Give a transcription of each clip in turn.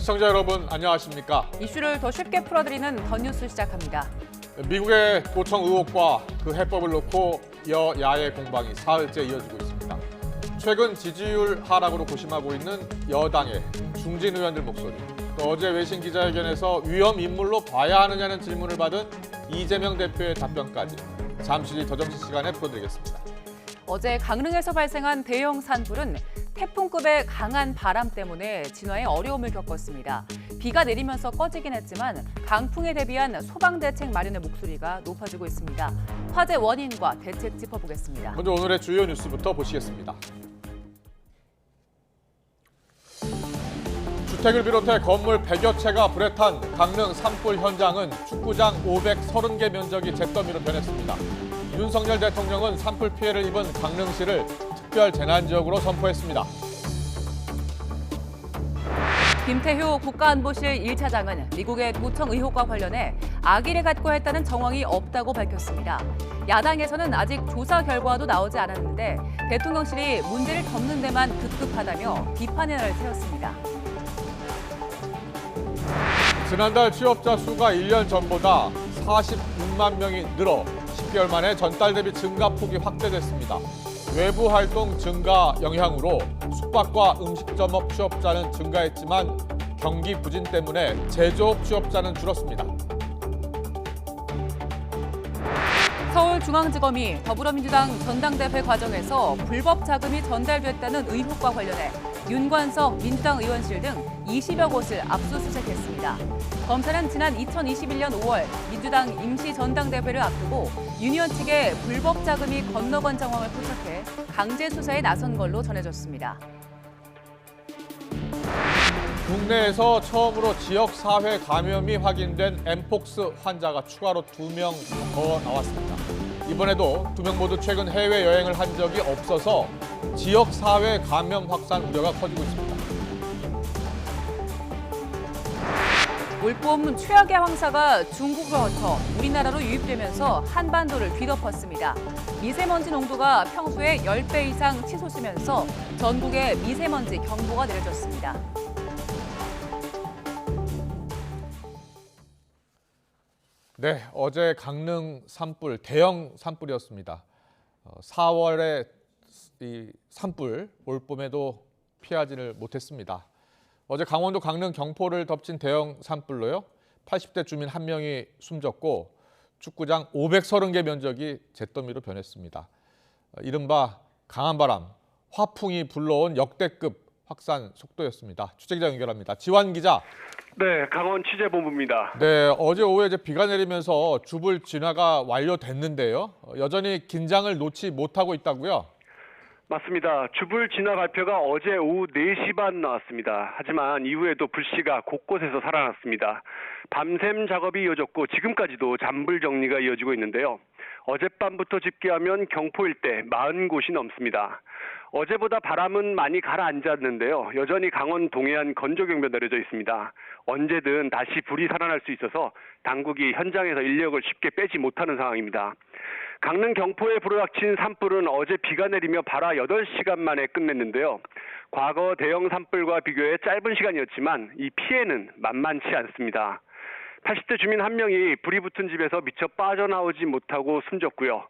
시청자 여러분 안녕하십니까? 이슈를 더 쉽게 풀어드리는 더 뉴스 시작합니다. 미국의 도청 의혹과 그 해법을 놓고 여야의 공방이 사흘째 이어지고 있습니다. 최근 지지율 하락으로 고심하고 있는 여당의 중진 의원들 목소리, 또 어제 외신 기자회견에서 위험 인물로 봐야 하느냐는 질문을 받은 이재명 대표의 답변까지 잠시 뒤 더정치 시간에 풀어드리겠습니다. 어제 강릉에서 발생한 대형 산불은 태풍급의 강한 바람 때문에 진화에 어려움을 겪었습니다. 비가 내리면서 꺼지긴 했지만 강풍에 대비한 소방 대책 마련의 목소리가 높아지고 있습니다. 화재 원인과 대책 짚어보겠습니다. 먼저 오늘의 주요 뉴스부터 보시겠습니다. 주택을 비롯해 건물 100여 채가 불에 탄 강릉 산불 현장은 축구장 530개 면적이 잿더미로 변했습니다. 윤석열 대통령은 산불 피해를 입은 강릉시를 특별 재난지역으로 선포했습니다. 김태효 국가안보실 1차장은 미국의 도청 의혹과 관련해 악의를 갖고 했다는 정황이 없다고 밝혔습니다. 야당에서는 아직 조사 결과도 나오지 않았는데 대통령실이 문제를 덮는 데만 급급하다며 비판의 날을 세웠습니다. 지난달 취업자 수가 1년 전보다 46만 명이 늘어 10개월 만에 전달 대비 증가폭이 확대됐습니다. 외부 활동 증가 영향으로 숙박과 음식점업 취업자는 증가했지만 경기 부진 때문에 제조업 취업자는 줄었습니다. 서울중앙지검이 더불어민주당 전당대회 과정에서 불법 자금이 전달됐다는 의혹과 관련해 윤관석 민주당 의원실 등 20여 곳을 압수수색했습니다. 검찰은 지난 2021년 5월 민주당 임시 전당대회를 앞두고 윤 의원 측에 불법 자금이 건너간 정황을 포착해 강제 수사에 나선 걸로 전해졌습니다. 국내에서 처음으로 지역사회 감염이 확인된 엠폭스 환자가 추가로 2명 더 나왔습니다. 이번에도 2명 모두 최근 해외여행을 한 적이 없어서 지역사회 감염 확산 우려가 커지고 있습니다. 올봄 최악의 황사가 중국을 거쳐 우리나라로 유입되면서 한반도를 뒤덮었습니다. 미세먼지 농도가 평소의 10배 이상 치솟으면서 전국에 미세먼지 경보가 내려졌습니다. 네, 어제 강릉 산불, 대형 산불이었습니다. 4월에 이 산불, 올봄에도 피하지를 못했습니다. 어제 강원도 강릉 경포를 덮친 대형 산불로요. 80대 주민 1명이 숨졌고 축구장 530개 면적이 잿더미로 변했습니다. 이른바 강한 바람, 화풍이 불러온 역대급 확산 속도였습니다. 취재기자 연결합니다. 지환 기자. 네, 강원 취재본부입니다. 네, 어제 오후에 비가 내리면서 주불 진화가 완료됐는데요. 여전히 긴장을 놓지 못하고 있다고요? 맞습니다. 주불 진화 발표가 어제 오후 4시 반 나왔습니다. 하지만 이후에도 불씨가 곳곳에서 살아났습니다. 밤샘 작업이 이어졌고 지금까지도 잔불 정리가 이어지고 있는데요. 어젯밤부터 집계하면 경포 일대 40곳이 넘습니다. 어제보다 바람은 많이 가라앉았는데요. 여전히 강원 동해안 건조경보 내려져 있습니다. 언제든 다시 불이 살아날 수 있어서 당국이 현장에서 인력을 쉽게 빼지 못하는 상황입니다. 강릉 경포에 불어닥친 산불은 어제 비가 내리며 발화 8시간 만에 끝냈는데요. 과거 대형 산불과 비교해 짧은 시간이었지만 이 피해는 만만치 않습니다. 80대 주민 1명이 불이 붙은 집에서 미처 빠져나오지 못하고 숨졌고요.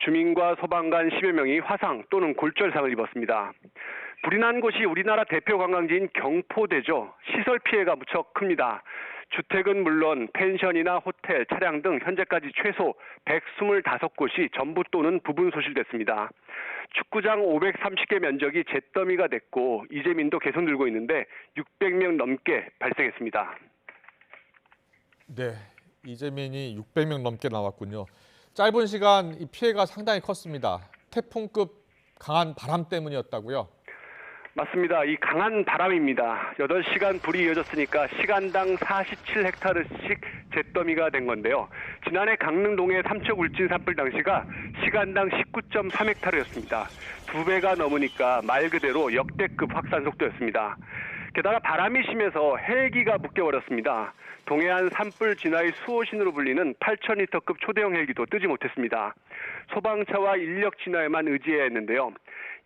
주민과 소방관 10여 명이 화상 또는 골절상을 입었습니다. 불이 난 곳이 우리나라 대표 관광지인 경포대죠. 시설 피해가 무척 큽니다. 주택은 물론 펜션이나 호텔, 차량 등 현재까지 최소 125곳이 전부 또는 부분 소실됐습니다. 축구장 530개 면적이 잿더미가 됐고 이재민도 계속 늘고 있는데 600명 넘게 발생했습니다. 네, 이재민이 600명 넘게 나왔군요. 짧은 시간 이 피해가 상당히 컸습니다. 태풍급 강한 바람 때문이었다고요? 맞습니다. 이 강한 바람입니다. 8시간 불이 이어졌으니까 시간당 47헥타르씩 잿더미가 된 건데요. 지난해 강릉 동해 삼척 울진 산불 당시가 시간당 19.3헥타르였습니다. 2배가 넘으니까 말 그대로 역대급 확산 속도였습니다. 게다가 바람이 심해서 헬기가 묶여버렸습니다. 동해안 산불 진화의 수호신으로 불리는 8,000리터급 초대형 헬기도 뜨지 못했습니다. 소방차와 인력 진화에만 의지해야 했는데요.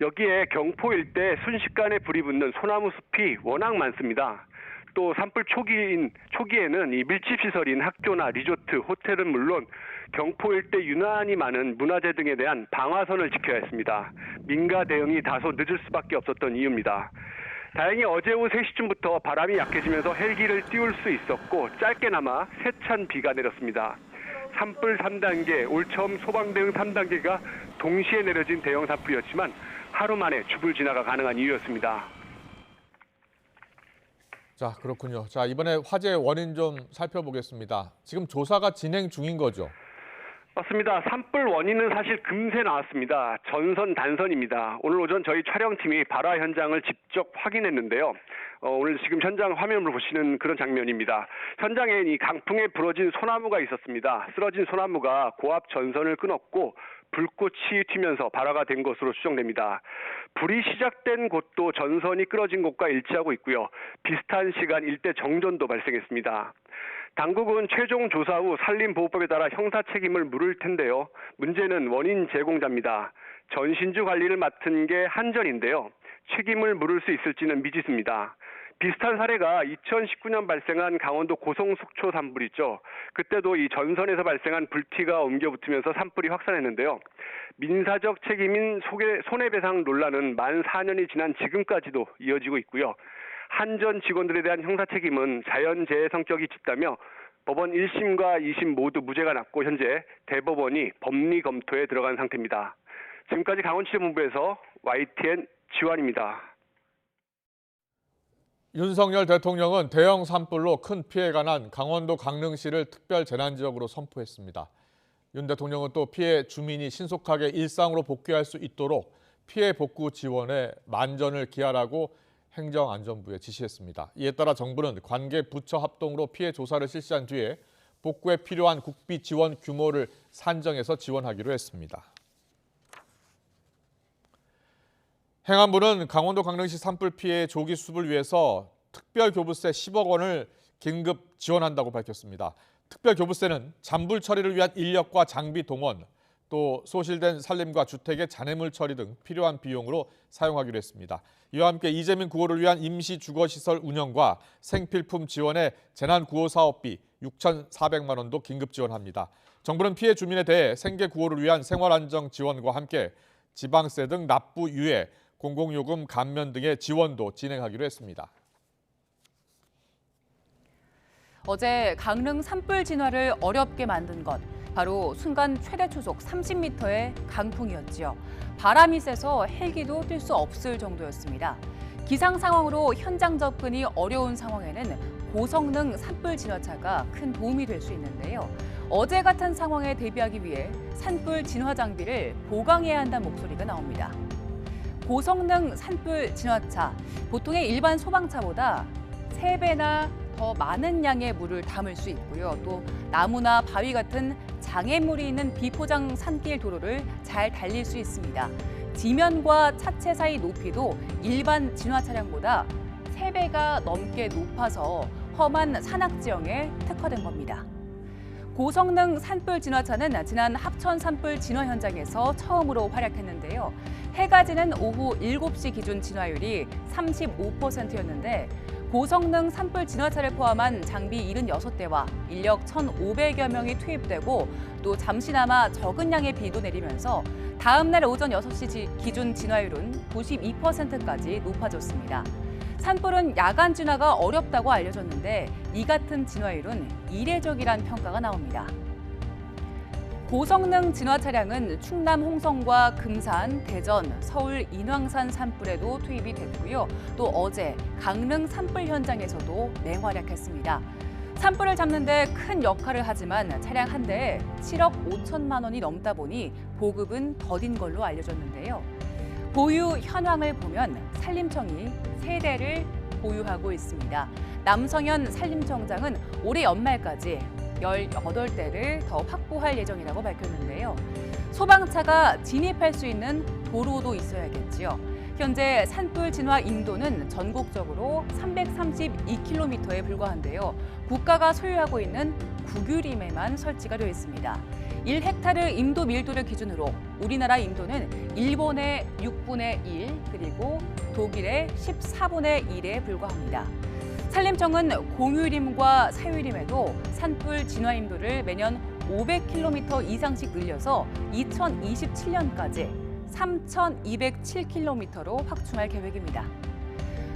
여기에 경포 일대 순식간에 불이 붙는 소나무 숲이 워낙 많습니다. 또 산불 초기에는 이 밀집 시설인 학교나 리조트, 호텔은 물론 경포 일대 유난히 많은 문화재 등에 대한 방화선을 지켜야 했습니다. 민가 대응이 다소 늦을 수밖에 없었던 이유입니다. 다행히 어제 오후 3시쯤부터 바람이 약해지면서 헬기를 띄울 수 있었고 짧게나마 세찬 비가 내렸습니다. 산불 3단계, 올 처음 소방대응 3단계가 동시에 내려진 대형 산불이었지만 하루 만에 주불 진화가 가능한 이유였습니다. 자, 그렇군요. 자, 이번에 화재 원인 좀 살펴보겠습니다. 지금 조사가 진행 중인 거죠? 맞습니다. 산불 원인은 사실 금세 나왔습니다. 전선 단선입니다. 오늘 오전 저희 촬영팀이 발화 현장을 직접 확인했는데요. 오늘 지금 현장 화면을 보시는 그런 장면입니다. 현장엔 이 강풍에 부러진 소나무가 있었습니다. 쓰러진 소나무가 고압 전선을 끊었고 불꽃이 튀면서 발화가 된 것으로 추정됩니다. 불이 시작된 곳도 전선이 끊어진 곳과 일치하고 있고요. 비슷한 시간 일대 정전도 발생했습니다. 당국은 최종 조사 후 산림보호법에 따라 형사 책임을 물을 텐데요. 문제는 원인 제공자입니다. 전신주 관리를 맡은 게 한전인데요. 책임을 물을 수 있을지는 미지수입니다. 비슷한 사례가 2019년 발생한 강원도 고성 속초 산불 있죠. 그때도 이 전선에서 발생한 불티가 옮겨 붙으면서 산불이 확산했는데요. 민사적 책임인 손해배상 논란은 만 4년이 지난 지금까지도 이어지고 있고요. 한전 직원들에 대한 형사 책임은 자연재해 성격이 짙다며 법원 1심과 2심 모두 무죄가 났고 현재 대법원이 법리 검토에 들어간 상태입니다. 지금까지 강원취재본부에서 YTN 지환입니다. 윤석열 대통령은 대형 산불로 큰 피해가 난 강원도 강릉시를 특별 재난지역으로 선포했습니다. 윤 대통령은 또 피해 주민이 신속하게 일상으로 복귀할 수 있도록 피해 복구 지원에 만전을 기하라고 행정안전부에 지시했습니다. 이에 따라 정부는 관계 부처 합동으로 피해 조사를 실시한 뒤에 복구에 필요한 국비 지원 규모를 산정해서 지원하기로 했습니다. 행안부는 강원도 강릉시 산불 피해 조기 수습을 위해서 특별교부세 10억 원을 긴급 지원한다고 밝혔습니다. 특별교부세는 잔불 처리를 위한 인력과 장비 동원, 또 소실된 산림과 주택의 잔해물 처리 등 필요한 비용으로 사용하기로 했습니다. 이와 함께 이재민 구호를 위한 임시 주거시설 운영과 생필품 지원에 재난구호사업비 6,400만 원도 긴급 지원합니다. 정부는 피해 주민에 대해 생계 구호를 위한 생활안정 지원과 함께 지방세 등 납부 유예, 공공요금 감면 등의 지원도 진행하기로 했습니다. 어제 강릉 산불 진화를 어렵게 만든 것, 바로 순간 최대 초속 30m의 강풍이었지요. 바람이 세서 헬기도 뛸 수 없을 정도였습니다. 기상 상황으로 현장 접근이 어려운 상황에는 고성능 산불 진화차가 큰 도움이 될 수 있는데요. 어제 같은 상황에 대비하기 위해 산불 진화 장비를 보강해야 한다는 목소리가 나옵니다. 고성능 산불 진화차, 보통의 일반 소방차보다 3배나 더 많은 양의 물을 담을 수 있고요. 또 나무나 바위 같은 장애물이 있는 비포장 산길 도로를 잘 달릴 수 있습니다. 지면과 차체 사이 높이도 일반 진화 차량보다 3배가 넘게 높아서 험한 산악 지형에 특화된 겁니다. 고성능 산불 진화차는 지난 합천 산불 진화 현장에서 처음으로 활약했는데요. 해가 지는 오후 7시 기준 진화율이 35%였는데 고성능 산불 진화차를 포함한 장비 76대와 인력 1,500여 명이 투입되고 또 잠시나마 적은 양의 비도 내리면서 다음 날 오전 6시 기준 진화율은 92%까지 높아졌습니다. 산불은 야간 진화가 어렵다고 알려졌는데 이 같은 진화율은 이례적이란 평가가 나옵니다. 고성능 진화 차량은 충남 홍성과 금산, 대전, 서울 인왕산 산불에도 투입이 됐고요. 또 어제 강릉 산불 현장에서도 맹활약했습니다. 산불을 잡는 데 큰 역할을 하지만 차량 한 대에 7억 5천만 원이 넘다 보니 보급은 더딘 걸로 알려졌는데요. 보유 현황을 보면 산림청이 3대를 보유하고 있습니다. 남성현 산림청장은 올해 연말까지 18대를 더 확보할 예정이라고 밝혔는데요. 소방차가 진입할 수 있는 도로도 있어야겠지요. 현재 산불 진화 인도는 전국적으로 332km에 불과한데요. 국가가 소유하고 있는 국유림에만 설치가 되어 있습니다. 1헥타르 인도 밀도를 기준으로 우리나라 인도는 일본의 6분의 1 그리고 독일의 14분의 1에 불과합니다. 산림청은 공유림과 사유림에도 산불 진화 인도를 매년 500km 이상씩 늘려서 2027년까지 3,207km로 확충할 계획입니다.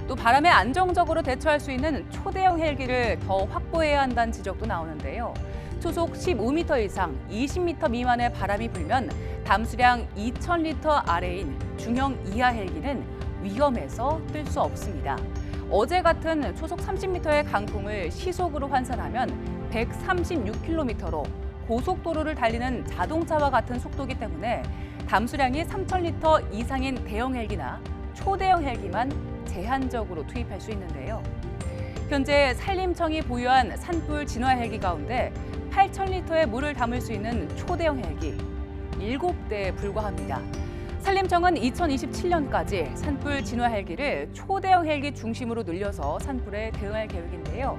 또 바람에 안정적으로 대처할 수 있는 초대형 헬기를 더 확보해야 한다는 지적도 나오는데요. 초속 15m 이상 20m 미만의 바람이 불면 담수량 2,000리터 아래인 중형 이하 헬기는 위험해서 뜰 수 없습니다. 어제 같은 초속 30m의 강풍을 시속으로 환산하면 136km로 고속도로를 달리는 자동차와 같은 속도이기 때문에 담수량이 3,000리터 이상인 대형 헬기나 초대형 헬기만 제한적으로 투입할 수 있는데요. 현재 산림청이 보유한 산불 진화 헬기 가운데 8,000리터의 물을 담을 수 있는 초대형 헬기 7대에 불과합니다. 산림청은 2027년까지 산불 진화 헬기를 초대형 헬기 중심으로 늘려서 산불에 대응할 계획인데요.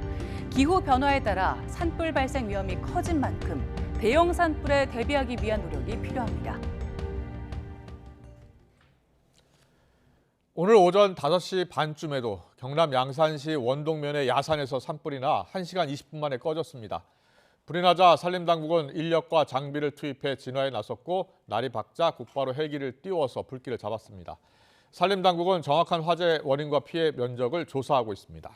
기후 변화에 따라 산불 발생 위험이 커진 만큼 대형 산불에 대비하기 위한 노력이 필요합니다. 오늘 오전 5시 반쯤에도 경남 양산시 원동면의 야산에서 산불이 나 1시간 20분 만에 꺼졌습니다. 불이 나자 산림당국은 인력과 장비를 투입해 진화에 나섰고 날이 밝자 곧바로 헬기를 띄워서 불길을 잡았습니다. 산림당국은 정확한 화재 원인과 피해 면적을 조사하고 있습니다.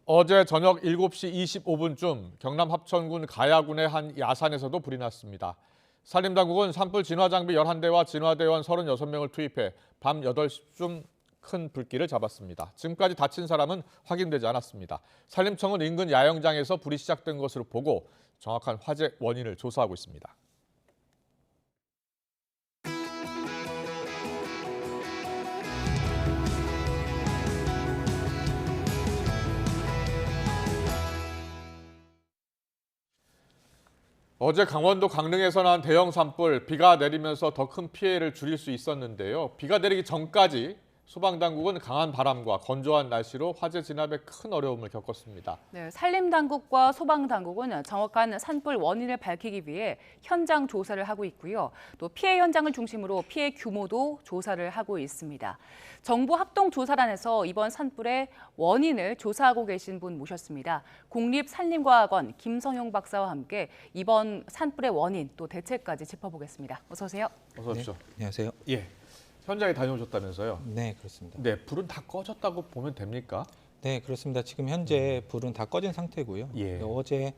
어제 저녁 7시 25분쯤 경남 합천군 가야군의 한 야산에서도 불이 났습니다. 산림당국은 산불 진화 장비 11대와 진화대원 36명을 투입해 밤 8시쯤 큰 불길을 잡았습니다. 지금까지 다친 사람은 확인되지 않았습니다. 산림청은 인근 야영장에서 불이 시작된 것으로 보고 정확한 화재 원인을 조사하고 있습니다. 어제 강원도 강릉에서 난 대형 산불, 비가 내리면서 더 큰 피해를 줄일 수 있었는데요. 비가 내리기 전까지 소방당국은 강한 바람과 건조한 날씨로 화재 진압에 큰 어려움을 겪었습니다. 네, 산림당국과 소방당국은 정확한 산불 원인을 밝히기 위해 현장 조사를 하고 있고요. 또 피해 현장을 중심으로 피해 규모도 조사를 하고 있습니다. 정부 합동조사단에서 이번 산불의 원인을 조사하고 계신 분 모셨습니다. 국립산림과학원 김성용 박사와 함께 이번 산불의 원인 또 대책까지 짚어보겠습니다. 어서 오세요. 어서 오십시오. 네, 안녕하세요. 예, 현장에 다녀오셨다면서요? 네, 그렇습니다. 네, 불은 다 꺼졌다고 보면 됩니까? 네, 그렇습니다. 지금 현재 불은 다 꺼진 상태고요. 예. 어제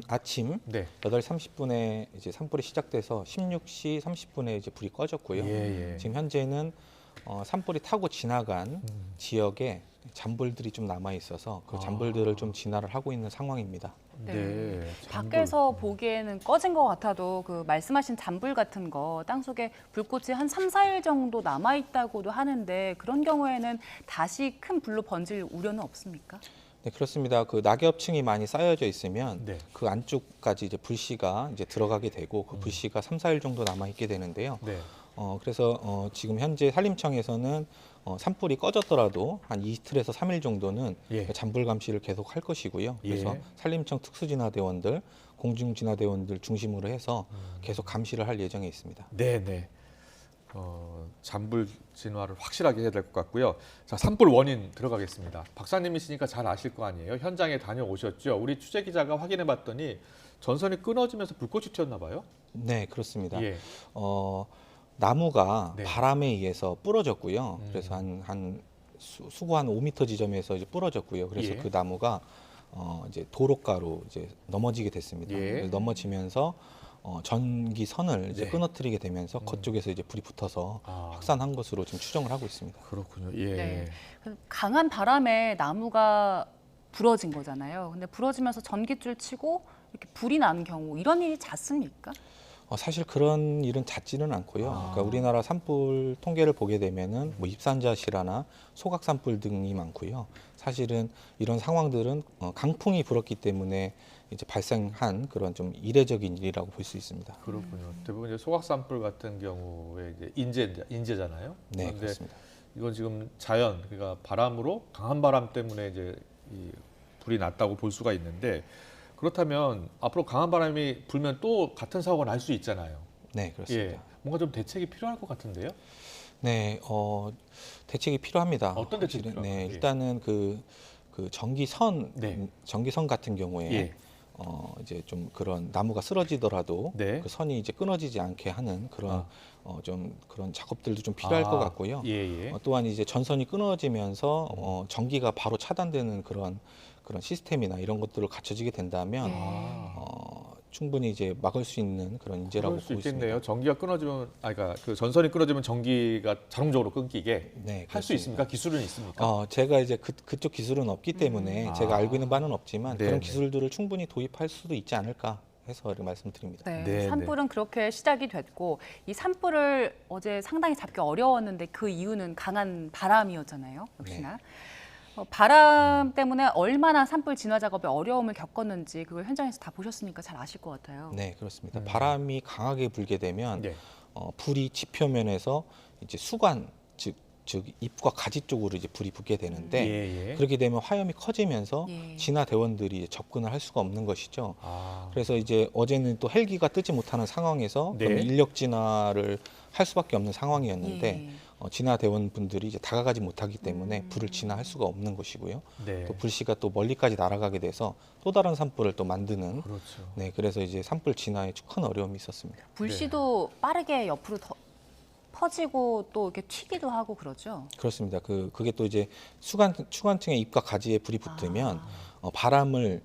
아침 네. 8시 30분에 이제 산불이 시작돼서 16시 30분에 이제 불이 꺼졌고요. 예. 지금 현재는 산불이 타고 지나간 지역에 잔불들이 좀 남아 있어서 그 잔불들을 좀 진화를 하고 있는 상황입니다. 네. 밖에서 보기에는 꺼진 것 같아도 그 말씀하신 잔불 같은 거 땅속에 불꽃이 한 3, 4일 정도 남아있다고도 하는데 그런 경우에는 다시 큰 불로 번질 우려는 없습니까? 네, 그렇습니다. 그 낙엽층이 많이 쌓여져 있으면 네. 그 안쪽까지 이제 불씨가 이제 들어가게 되고 그 불씨가 3, 4일 정도 남아 있게 되는데요. 네. 그래서 지금 현재 산림청에서는 산불이 꺼졌더라도 한 이틀에서 3일 정도는 예. 잔불 감시를 계속 할 것이고요. 그래서 예. 산림청 특수진화대원들, 공중진화대원들 중심으로 해서 계속 감시를 할 예정에 있습니다. 네. 잔불 진화를 확실하게 해야 될 것 같고요. 자, 산불 원인 들어가겠습니다. 박사님이시니까 잘 아실 거 아니에요. 현장에 다녀오셨죠. 우리 취재 기자가 확인해봤더니 전선이 끊어지면서 불꽃이 튀었나 봐요. 네, 그렇습니다. 예. 나무가 네. 바람에 의해서 부러졌고요. 그래서 한 수고 한 5m 지점에서 이제 부러졌고요. 그래서 예. 그 나무가 이제 도로가로 이제 넘어지게 됐습니다. 예. 그래서 넘어지면서 전기선을 이제 네. 끊어뜨리게 되면서 그쪽에서 이제 불이 붙어서 아. 확산한 것으로 지금 추정을 하고 있습니다. 그렇군요. 예. 네. 강한 바람에 나무가 부러진 거잖아요. 근데 부러지면서 전기줄 치고 이렇게 불이 나는 경우 이런 일이 잦습니까? 사실 그런 일은 잦지는 않고요. 그러니까 우리나라 산불 통계를 보게 되면은 뭐 입산자 실화나 소각 산불 등이 많고요. 사실은 이런 상황들은 강풍이 불었기 때문에 이제 발생한 그런 좀 이례적인 일이라고 볼 수 있습니다. 그렇군요. 대부분 이제 소각 산불 같은 경우에 이제 인재잖아요. 네, 그런데 그렇습니다. 이건 지금 자연, 그러니까 바람으로 강한 바람 때문에 이제 이 불이 났다고 볼 수가 있는데 그렇다면 앞으로 강한 바람이 불면 또 같은 사고가 날 수 있잖아요. 네, 그렇습니다. 뭔가 좀 대책이 필요할 것 같은데요. 네, 대책이 필요합니다. 어떤 대책이 사실은. 필요합니까? 네, 예. 일단은 그 전기선, 네. 전기선 같은 경우에 예. 이제 좀 그런 나무가 쓰러지더라도 네. 그 선이 이제 끊어지지 않게 하는 그런 아. 좀 그런 작업들도 좀 필요할 것 같고요. 예, 예. 또한 이제 전선이 끊어지면서 전기가 바로 차단되는 그런 시스템이나 이런 것들을 갖춰지게 된다면 예. 충분히 이제 막을 수 있는 그런 인재라고 그럴 수 보고 있겠네요. 있습니다. 전기가 끊어지면, 그러니까 그 전선이 끊어지면 전기가 자동적으로 끊기게 네, 할 수 그렇습니다. 있습니까? 기술은 있습니까? 제가 이제 그쪽 기술은 없기 때문에 제가 아. 알고 있는 바는 없지만 네, 그런 네. 기술들을 충분히 도입할 수도 있지 않을까 해서 이렇게 말씀드립니다. 네, 네, 산불은 그렇게 시작이 됐고 이 산불을 어제 상당히 잡기 어려웠는데 그 이유는 강한 바람이었잖아요. 역시나. 바람 때문에 얼마나 산불 진화 작업에 어려움을 겪었는지 그걸 현장에서 다 보셨으니까 잘 아실 것 같아요. 네, 그렇습니다. 바람이 강하게 불게 되면 네. 불이 지표면에서 이제 수관 즉 잎과 가지 쪽으로 이제 불이 붙게 되는데 예, 예. 그렇게 되면 화염이 커지면서 예. 진화 대원들이 접근을 할 수가 없는 것이죠. 아. 그래서 이제 어제는 또 헬기가 뜨지 못하는 상황에서 네. 그럼 인력 진화를 할 수밖에 없는 상황이었는데 예. 진화 대원분들이 이제 다가가지 못하기 때문에 불을 진화할 수가 없는 것이고요. 네. 또 불씨가 또 멀리까지 날아가게 돼서 또 다른 산불을 또 만드는 그렇죠. 네, 그래서 이제 산불 진화에 큰 어려움이 있었습니다. 불씨도 빠르게 옆으로 더 퍼지고 또 이렇게 튀기도 하고 그러죠. 그렇습니다. 그게 또 이제 수관층의 잎과 가지에 불이 붙으면 바람을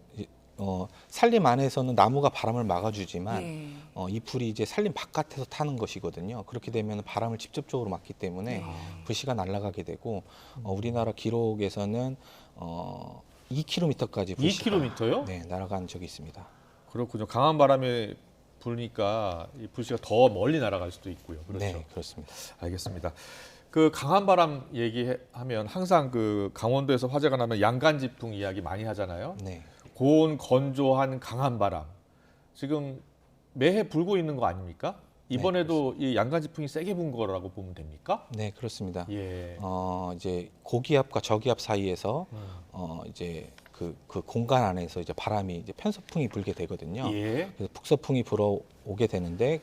산림 안에서는 나무가 바람을 막아주지만 예. 이 불이 이제 산림 바깥에서 타는 것이거든요. 그렇게 되면 바람을 직접적으로 막기 때문에 네. 불씨가 날아가게 되고 우리나라 기록에서는 2km까지 불씨가 2km요? 네, 날아간 적이 있습니다. 그렇군요. 강한 바람에 불니까 이 불씨가 더 멀리 날아갈 수도 있고요. 그렇죠. 네, 그렇습니다. 알겠습니다. 그 강한 바람 얘기하면 항상 그 강원도에서 화재가 나면 양간지풍 이야기 많이 하잖아요. 네. 고온 건조한 강한 바람 지금 매해 불고 있는 거 아닙니까? 이번에도 이 양간지풍이 세게 분 거라고 보면 됩니까? 네, 그렇습니다. 예. 이제 고기압과 저기압 사이에서 이제 그 공간 안에서 이제 바람이 이제 편서풍이 불게 되거든요. 예. 그래서 북서풍이 불어오게 되는데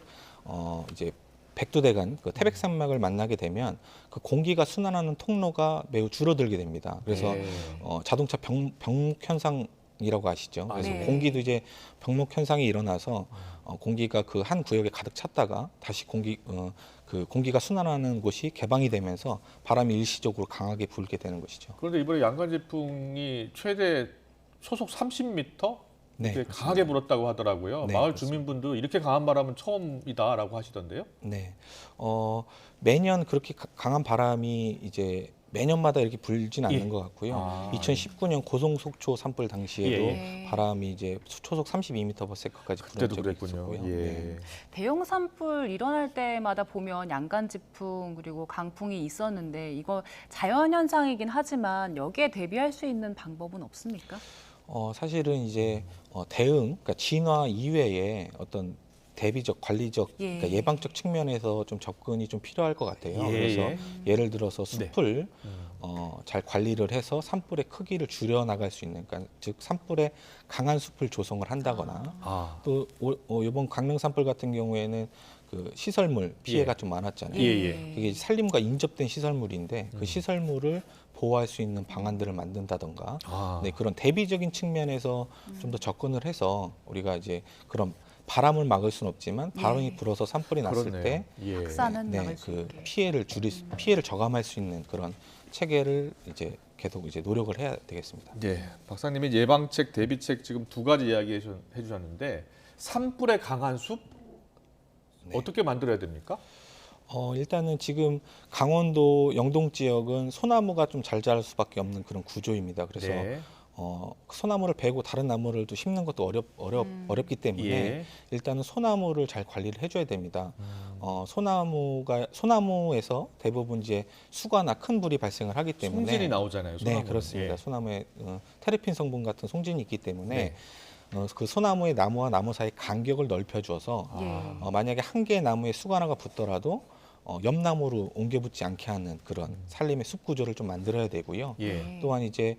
이제 백두대간 그 태백산맥을 만나게 되면 그 공기가 순환하는 통로가 매우 줄어들게 됩니다. 그래서 네. 자동차 병목 현상이라고 아시죠? 그래서 네. 공기도 이제 병목 현상이 일어나서 공기가 그 한 구역에 가득 찼다가 다시 그 공기가 순환하는 곳이 개방이 되면서 바람이 일시적으로 강하게 불게 되는 것이죠. 그런데 이번에 양간지풍이 최대 소속 30m 네, 이렇게 그렇습니다. 강하게 불었다고 하더라고요. 네, 마을 그렇습니다. 주민분도 이렇게 강한 바람은 처음이다라고 하시던데요. 네, 매년 그렇게 강한 바람이 이제 매년마다 이렇게 불진 않는 예. 것 같고요. 아, 2019년 고성속초 산불 당시에도 예, 예. 바람이 이제 초속 32m/s까지 불은 그때도 적이 그랬군요. 있었고요. 예. 네. 대형 산불 일어날 때마다 보면 양간지풍 그리고 강풍이 있었는데 이거 자연 현상이긴 하지만 여기에 대비할 수 있는 방법은 없습니까? 사실은 이제 대응, 그러니까 진화 이외에 어떤 대비적, 관리적, 예. 그러니까 예방적 측면에서 좀 접근이 좀 필요할 것 같아요. 예, 그래서 예. 예를 들어서 숲을 음. 잘 관리를 해서 산불의 크기를 줄여 나갈 수 있는, 그러니까 즉 산불에 강한 숲을 조성을 한다거나 아, 또 이번 강릉 산불 같은 경우에는 그 시설물 피해가 예. 좀 많았잖아요. 예, 예. 그게 산림과 인접된 시설물인데 그 시설물을 보호할 수 있는 방안들을 만든다던가 아. 네, 그런 대비적인 측면에서 좀 더 접근을 해서 우리가 이제 그런 바람을 막을 수는 없지만 바람이 예. 불어서 산불이 났을 그렇네요. 때 예. 확산은 막을 수 그 있게. 피해를 저감할 수 있는 그런 체계를 이제 계속 이제 노력을 해야 되겠습니다. 예, 박사님이 예방책, 대비책 지금 두 가지 이야기해 주셨는데 산불에 강한 숲 네. 어떻게 만들어야 됩니까? 일단은 지금 강원도 영동 지역은 소나무가 좀 잘 자랄 수밖에 없는 그런 구조입니다. 그래서 네. 소나무를 베고 다른 나무를 또 심는 것도 어렵기 때문에 예. 일단은 소나무를 잘 관리를 해줘야 됩니다. 소나무에서 대부분 이제 수가나 큰 불이 발생을 하기 때문에 송진이 나오잖아요. 네, 소나무는. 그렇습니다. 예. 소나무에 테르핀 성분 같은 송진이 있기 때문에 네. 그 소나무의 나무와 나무 사이 간격을 넓혀줘서 예. 만약에 한 개의 나무에 수가 하나가 붙더라도 옆 나무로 옮겨 붙지 않게 하는 그런 산림의 숲 구조를 좀 만들어야 되고요. 예. 또한 이제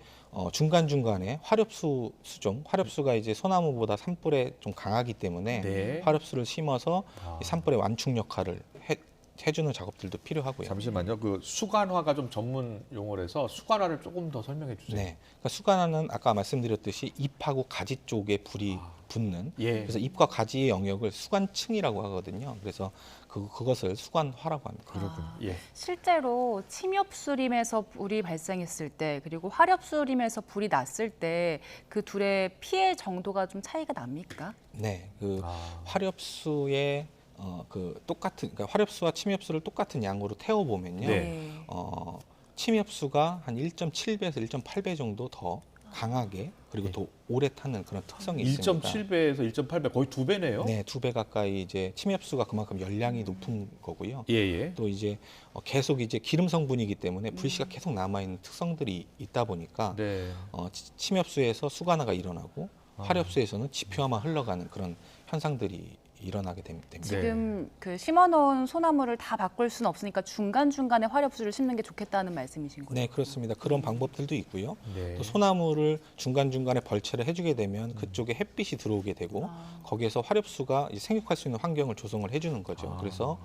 중간 중간에 화렵수가 이제 소나무보다 산불에 좀 강하기 때문에 네. 화렵수를 심어서 아. 이 산불의 완충 역할을 해주는 작업들도 필요하고요. 잠시만요. 그 수간화가 좀 전문 용어라서 수간화를 조금 더 설명해 주세요. 네, 그러니까 수간화는 아까 말씀드렸듯이 잎하고 가지 쪽에 불이 붙는. 예. 그래서 잎과 가지의 영역을 수간층이라고 하거든요. 그래서 그것을 수간화라고 합니다. 그렇군요. 예. 실제로 침엽수림에서 불이 발생했을 때 그리고 화렵수림에서 불이 났을 때 그 둘의 피해 정도가 좀 차이가 납니까? 네, 그 아. 화렵수의 그 똑같은, 그러니까 화렵수와 침엽수를 똑같은 양으로 태워 보면요. 네. 침엽수가 한 1.7배에서 1.8배 정도 더 강하게 그리고 네. 더 오래 타는 그런 특성이 있습니다. 1.7배에서 1.8배 거의 2배네요. 네, 2배 가까이 이제 침엽수가 그만큼 열량이 높은 거고요. 예. 또 이제 계속 이제 기름 성분이기 때문에 불씨가 계속 남아 있는 특성들이 있다 보니까 네. 침엽수에서 수간화가 일어나고 아. 화렵수에서는 지표화만 흘러가는 그런 현상들이 일어나게 됩니다. 지금 그 심어놓은 소나무를 다 바꿀 수는 없으니까 중간중간에 화렵수를 심는 게 좋겠다는 말씀이신 거예요? 네, 그렇습니다. 그런 방법들도 있고요. 네. 또 소나무를 중간중간에 벌채를 해주게 되면 그쪽에 햇빛이 들어오게 되고 거기에서 화렵수가 이제 생육할 수 있는 환경을 조성을 해주는 거죠. 그래서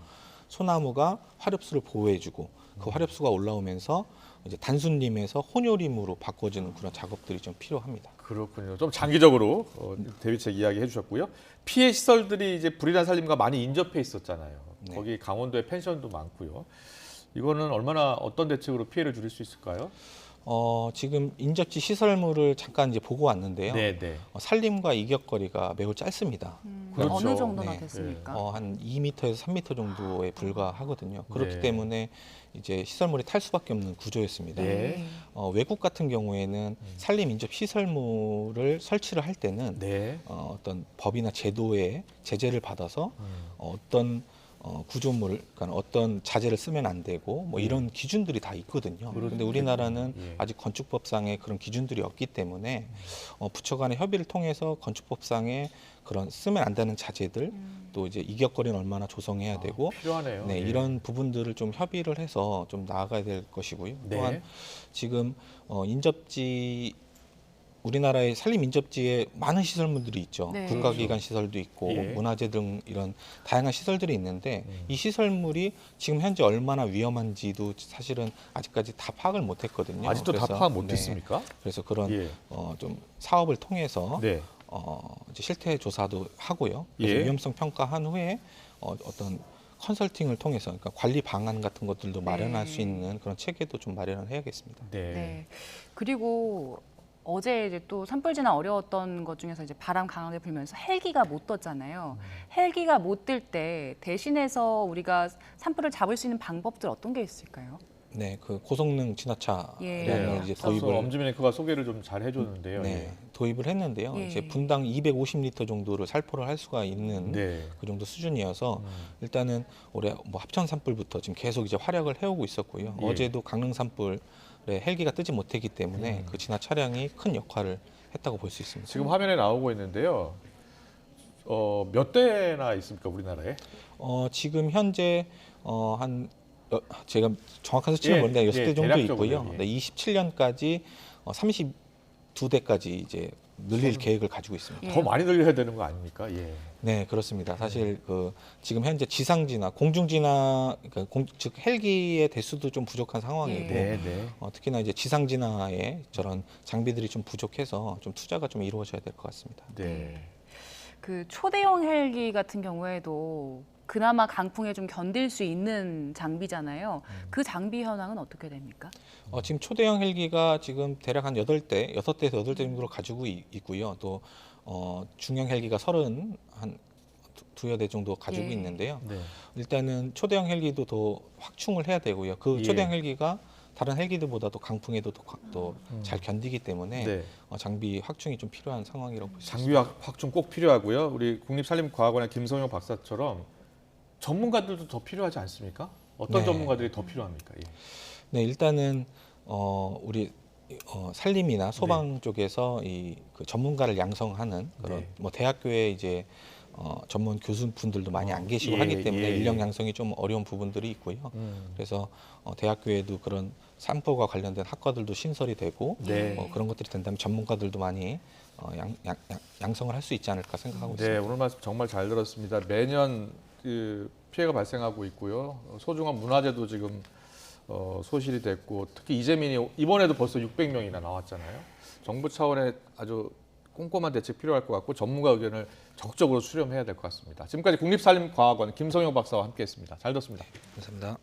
소나무가 화렵수를 보호해주고 그 화렵수가 올라오면서 이제 단순림에서 혼요림으로 바꿔주는 그런 작업들이 좀 필요합니다. 그렇군요. 좀 장기적으로 대비책 이야기해 주셨고요. 피해 시설들이 이제 불이나 산림과 많이 인접해 있었잖아요. 네. 거기 강원도에 펜션도 많고요. 이거는 얼마나 어떤 대책으로 피해를 줄일 수 있을까요? 지금 인접지 시설물을 잠깐 이제 보고 왔는데요. 네. 산림과 이격거리가 매우 짧습니다. 그렇죠. 어느 정도나 네. 됐습니까? 한 2m에서 3m 정도에 불과하거든요. 그렇기 네. 때문에 이제 시설물이 탈 수밖에 없는 구조였습니다. 네. 외국 같은 경우에는 산림 인접 시설물을 설치를 할 때는 네. 어떤 법이나 제도의 제재를 받아서 어떤 구조물, 그러니까 어떤 자재를 쓰면 안 되고 뭐 이런 기준들이 다 있거든요. 그런데 우리나라는 예. 아직 건축법상에 그런 기준들이 없기 때문에 부처 간의 협의를 통해서 건축법상에 그런 쓰면 안 되는 자재들 또 이제 이격거리는 얼마나 조성해야 되고 필요하네요. 네, 예. 이런 부분들을 좀 협의를 해서 좀 나아가야 될 것이고요. 네. 또한 지금 인접지 우리나라의 산림 인접지에 많은 시설물들이 있죠. 네. 국가기관 시설도 있고 예. 문화재 등 이런 다양한 시설들이 있는데 이 시설물이 지금 현재 얼마나 위험한지도 사실은 아직까지 다 파악을 못했거든요. 아직도 다 그래서, 파악 못했습니까? 그래서 그런 예. 좀 사업을 통해서 네. 이제 실태 조사도 하고요. 그래서 예. 위험성 평가한 후에 어떤 컨설팅을 통해서 그러니까 관리 방안 같은 것들도 마련할 수 있는 그런 체계도 좀 마련을 해야겠습니다. 네. 네. 그리고 어제 이제 또 산불 진화 어려웠던 것 중에서 이제 바람 강하게 불면서 헬기가 못 떴잖아요. 헬기가 못 뜰 때 대신해서 우리가 산불을 잡을 수 있는 방법들 어떤 게 있을까요? 네, 그 고성능 진화차량을 예. 이제 선수 도입을 엄지민 앵커가 소개를 좀 잘 해줬는데요. 네, 도입을 했는데요. 예. 이제 분당 250리터 정도를 살포를 할 수가 있는 네. 그 정도 수준이어서 일단은 올해 뭐 합천 산불부터 지금 계속 이제 활약을 해오고 있었고요. 예. 어제도 강릉 산불에 헬기가 뜨지 못했기 때문에 그 진화 차량이 큰 역할을 했다고 볼 수 있습니다. 지금 화면에 나오고 있는데요. 몇 대나 있습니까, 우리나라에? 지금 현재 제가 정확한 수치는 예, 모르는데 6대 예, 정도 대략적으로요, 있고요. 예. 네, 27년까지 32대까지 이제 늘릴 계획을 가지고 있습니다. 예. 더 많이 늘려야 되는 거 아닙니까? 예. 네, 그렇습니다. 사실 지금 현재 지상 진화, 공중 진화, 그러니까 즉 헬기의 대수도 좀 부족한 상황이고 예. 네. 특히나 이제 지상 진화에 저런 장비들이 좀 부족해서 좀 투자가 좀 이루어져야 될 것 같습니다. 네. 그 초대형 헬기 같은 경우에도 그나마 강풍에 좀 견딜 수 있는 장비잖아요. 그 장비 현황은 어떻게 됩니까? 지금 초대형 헬기가 지금 대략 한 6대에서 8대 정도로 가지고 있고요. 또 중형 헬기가 2여 대 정도 가지고 예. 있는데요. 네. 일단은 초대형 헬기도 더 확충을 해야 되고요. 그 예. 초대형 헬기가 다른 헬기들보다도 강풍에도 더 잘 견디기 때문에 네. 장비 확충이 좀 필요한 상황이라고 볼 수 있습니다. 장비 확충 꼭 필요하고요. 우리 국립산림과학원의 김성효 박사처럼 전문가들도 더 필요하지 않습니까? 어떤 네. 전문가들이 더 필요합니까? 예. 네, 일단은 우리 산림이나 소방 쪽에서 그 전문가를 양성하는 그런 네. 뭐 대학교에 이제 전문 교수분들도 많이 안 계시고 예, 하기 때문에 예. 인력 양성이 좀 어려운 부분들이 있고요. 그래서 대학교에도 그런 산불과 관련된 학과들도 신설이 되고 네. 그런 것들이 된다면 전문가들도 많이 양성을 할 수 있지 않을까 생각하고 네, 있습니다. 오늘 말씀 정말 잘 들었습니다. 매년 그 피해가 발생하고 있고요. 소중한 문화재도 지금 소실이 됐고 특히 이재민이 이번에도 벌써 600명이나 나왔잖아요. 정부 차원의 아주 꼼꼼한 대책 필요할 것 같고 전문가 의견을 적극적으로 수렴해야 될 것 같습니다. 지금까지 국립산림과학원 김성영 박사와 함께했습니다. 잘 듣습니다. 감사합니다.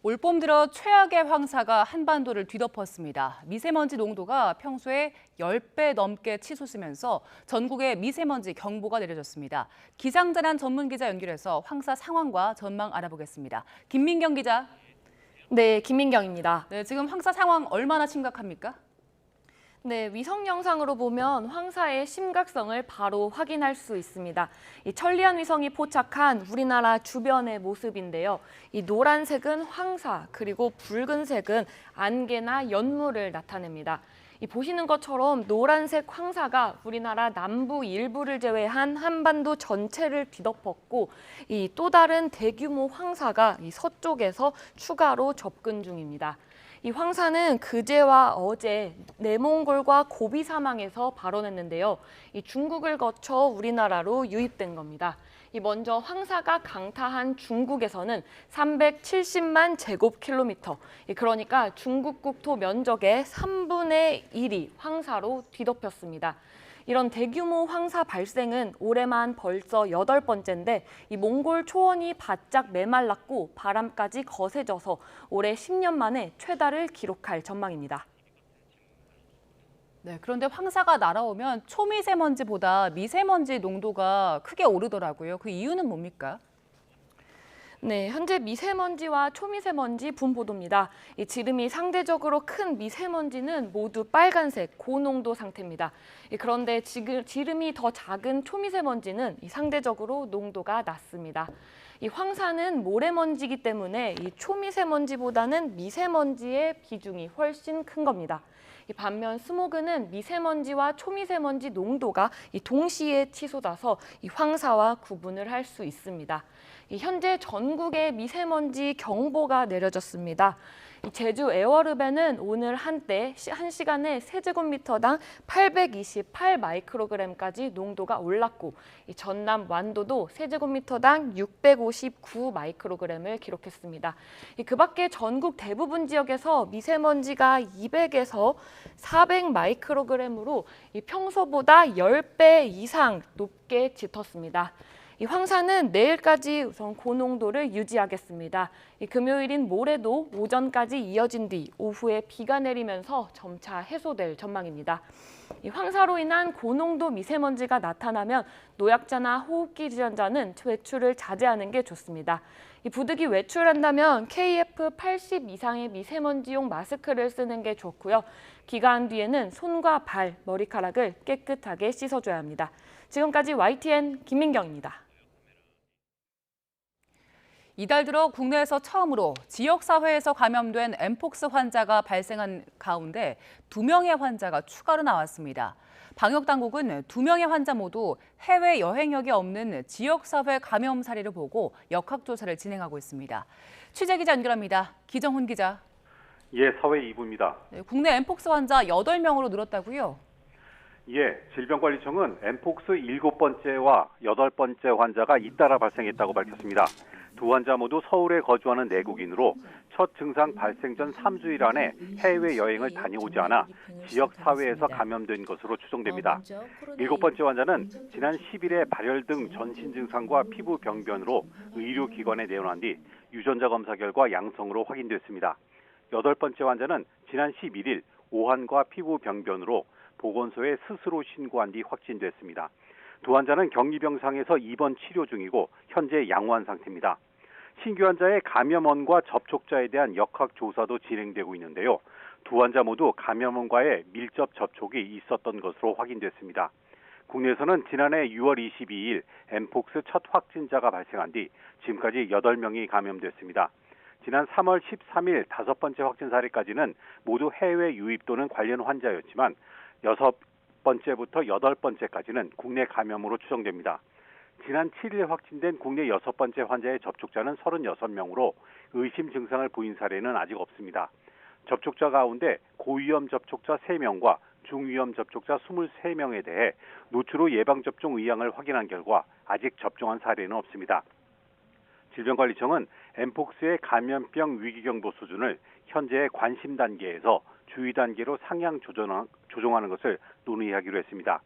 올봄 들어 최악의 황사가 한반도를 뒤덮었습니다. 미세먼지 농도가 평소에 10배 넘게 치솟으면서 전국에 미세먼지 경보가 내려졌습니다. 기상자난 전문 기자 연결해서 황사 상황과 전망 알아보겠습니다. 김민경 기자. 네, 김민경입니다. 네, 지금 황사 상황 얼마나 심각합니까? 네, 위성 영상으로 보면 황사의 심각성을 바로 확인할 수 있습니다. 이 천리안 위성이 포착한 우리나라 주변의 모습인데요. 이 노란색은 황사, 그리고 붉은색은 안개나 연물을 나타냅니다. 이 보시는 것처럼 노란색 황사가 우리나라 남부 일부를 제외한 한반도 전체를 뒤덮었고, 이 또 다른 대규모 황사가 이 서쪽에서 추가로 접근 중입니다. 이 황사는 그제와 어제 내몽골과 고비 사망에서 발원했는데요. 이 중국을 거쳐 우리나라로 유입된 겁니다. 이 먼저 황사가 강타한 중국에서는 370만 제곱킬로미터, 그러니까 중국 국토 면적의 3분의 1이 황사로 뒤덮였습니다. 이런 대규모 황사 발생은 올해만 벌써 8번째인데 이 몽골 초원이 바짝 메말랐고 바람까지 거세져서 올해 10년 만에 최다를 기록할 전망입니다. 네, 그런데 황사가 날아오면 초미세먼지보다 미세먼지 농도가 크게 오르더라고요. 그 이유는 뭡니까? 네, 현재 미세먼지와 초미세먼지 분포도입니다. 이 지름이 상대적으로 큰 미세먼지는 모두 빨간색 고농도 상태입니다. 그런데 지름이 더 작은 초미세먼지는 상대적으로 농도가 낮습니다. 이 황사는 모래먼지이기 때문에 이 초미세먼지보다는 미세먼지의 비중이 훨씬 큰 겁니다. 반면 스모그는 미세먼지와 초미세먼지 농도가 동시에 치솟아서 이 황사와 구분을 할 수 있습니다. 현재 전국에 미세먼지 경보가 내려졌습니다. 제주 에어르베는 오늘 한때 1시간에 세제곱미터당 828 마이크로그램까지 농도가 올랐고 전남 완도도 세제곱미터당 659 마이크로그램을 기록했습니다. 그 밖에 전국 대부분 지역에서 미세먼지가 200에서 400 마이크로그램으로 평소보다 10배 이상 높게 짙었습니다. 이 황사는 내일까지 우선 고농도를 유지하겠습니다. 금요일인 모레도 오전까지 이어진 뒤 오후에 비가 내리면서 점차 해소될 전망입니다. 이 황사로 인한 고농도 미세먼지가 나타나면 노약자나 호흡기 질환자는 외출을 자제하는 게 좋습니다. 이 부득이 외출한다면 KF80 이상의 미세먼지용 마스크를 쓰는 게 좋고요. 귀가한 뒤에는 손과 발, 머리카락을 깨끗하게 씻어줘야 합니다. 지금까지 YTN 김민경입니다. 이달 들어 국내에서 처음으로 지역사회에서 감염된 엠폭스 환자가 발생한 가운데 2명의 환자가 추가로 나왔습니다. 방역당국은 2명의 환자 모두 해외 여행력이 없는 지역사회 감염 사례를 보고 역학조사를 진행하고 있습니다. 취재기자 연결합니다. 기정훈 기자. 예, 사회 2부입니다. 네, 국내 엠폭스 환자 8명으로 늘었다고요? 예, 질병관리청은 엠폭스 7번째와 8번째 환자가 잇따라 발생했다고 밝혔습니다. 두 환자 모두 서울에 거주하는 내국인으로 첫 증상 발생 전 3주일 안에 해외여행을 다녀오지 않아 지역 사회에서 감염된 것으로 추정됩니다. 7번째 환자는 지난 10일에 발열 등 전신 증상과 피부 병변으로 의료기관에 내원한 뒤 유전자 검사 결과 양성으로 확인됐습니다. 8번째 환자는 지난 11일 오한과 피부 병변으로 보건소에 스스로 신고한 뒤 확진됐습니다. 두 환자는 격리병상에서 입원 치료 중이고 현재 양호한 상태입니다. 신규 환자의 감염원과 접촉자에 대한 역학조사도 진행되고 있는데요. 두 환자 모두 감염원과의 밀접 접촉이 있었던 것으로 확인됐습니다. 국내에서는 지난해 6월 22일 엠폭스 첫 확진자가 발생한 뒤 지금까지 8명이 감염됐습니다. 지난 3월 13일 5번째 확진 사례까지는 모두 해외 유입 또는 관련 환자였지만 6번째부터 8번째까지는 국내 감염으로 추정됩니다. 지난 7일 확진된 국내 6번째 환자의 접촉자는 36명으로 의심 증상을 보인 사례는 아직 없습니다. 접촉자 가운데 고위험 접촉자 3명과 중위험 접촉자 23명에 대해 노출 후 예방접종 의향을 확인한 결과 아직 접종한 사례는 없습니다. 질병관리청은 엠폭스의 감염병 위기경보 수준을 현재의 관심 단계에서 주의 단계로 상향 조정하는 것을 논의하기로 했습니다.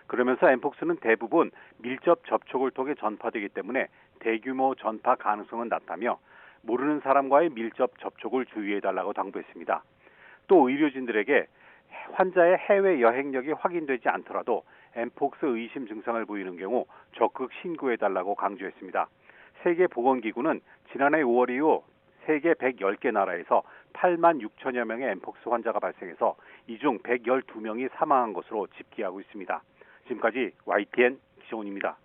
그러면서 엠폭스는 대부분 밀접 접촉을 통해 전파되기 때문에 대규모 전파 가능성은 낮다며 모르는 사람과의 밀접 접촉을 주의해달라고 당부했습니다. 또 의료진들에게 환자의 해외 여행력이 확인되지 않더라도 엠폭스 의심 증상을 보이는 경우 적극 신고해달라고 강조했습니다. 세계보건기구는 지난해 5월 이후 세계 110개 나라에서 8만 6천여 명의 엠폭스 환자가 발생해서 이 중 112명이 사망한 것으로 집계하고 있습니다. 지금까지 YTN 기정훈입니다.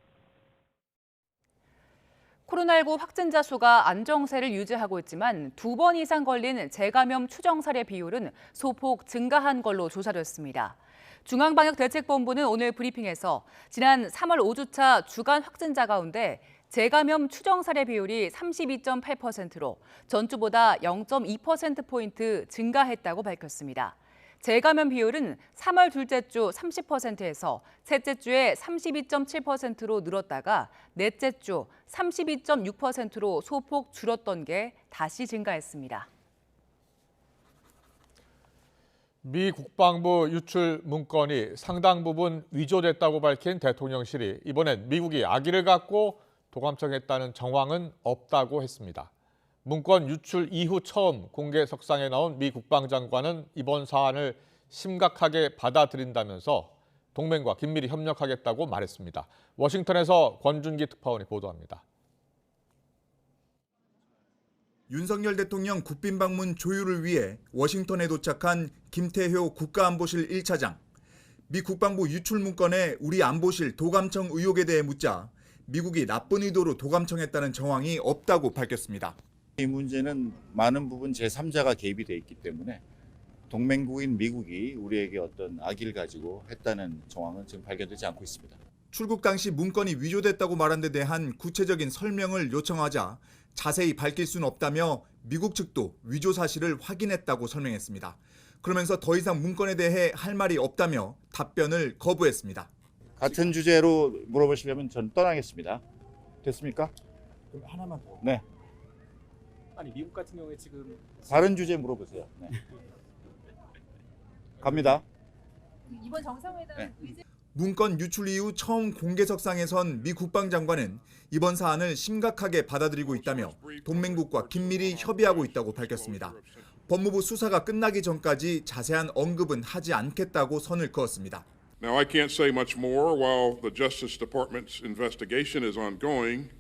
코로나19 확진자 수가 안정세를 유지하고 있지만 2번 이상 걸린 재감염 추정 사례 비율은 소폭 증가한 걸로 조사됐습니다. 중앙방역대책본부는 오늘 브리핑에서 지난 3월 5주차 주간 확진자 가운데 재감염 추정 사례 비율이 32.8%로 전주보다 0.2%포인트 증가했다고 밝혔습니다. 재감염 비율은 3월 둘째 주 30%에서 셋째 주에 32.7%로 늘었다가 넷째 주 32.6%로 소폭 줄었던 게 다시 증가했습니다. 미 국방부 유출 문건이 상당 부분 위조됐다고 밝힌 대통령실이 이번엔 미국이 악의를 갖고 도감청했다는 정황은 없다고 했습니다. 문건 유출 이후 처음 공개석상에 나온 미 국방장관은 이번 사안을 심각하게 받아들인다면서 동맹과 긴밀히 협력하겠다고 말했습니다. 워싱턴에서 권준기 특파원이 보도합니다. 윤석열 대통령 국빈 방문 조율을 위해 워싱턴에 도착한 김태효 국가안보실 1차장. 미 국방부 유출 문건에 우리 안보실 도감청 의혹에 대해 묻자 미국이 나쁜 의도로 도감청했다는 정황이 없다고 밝혔습니다. 이 문제는 많은 부분 제3자가 개입이 돼 있기 때문에 동맹국인 미국이 우리에게 어떤 악의를 가지고 했다는 정황은 지금 발견되지 않고 있습니다. 출국 당시 문건이 위조됐다고 말한 데 대한 구체적인 설명을 요청하자 자세히 밝힐 수는 없다며 미국 측도 위조 사실을 확인했다고 설명했습니다. 그러면서 더 이상 문건에 대해 할 말이 없다며 답변을 거부했습니다. 같은 주제로 물어보시려면 전 떠나겠습니다. 됐습니까? 그럼 하나만 더. 네. 아니 미국 같은 경우에 지금 다른 주제 물어보세요. 네. 갑니다. 이번 정상회담 네. 문건 유출 이후 처음 공개석상에 선 미 국방장관은 이번 사안을 심각하게 받아들이고 있다며 동맹국과 긴밀히 협의하고 있다고 밝혔습니다. 법무부 수사가 끝나기 전까지 자세한 언급은 하지 않겠다고 선을 그었습니다. Now, I can't say much more while the Justice Department's investigation is ongoing,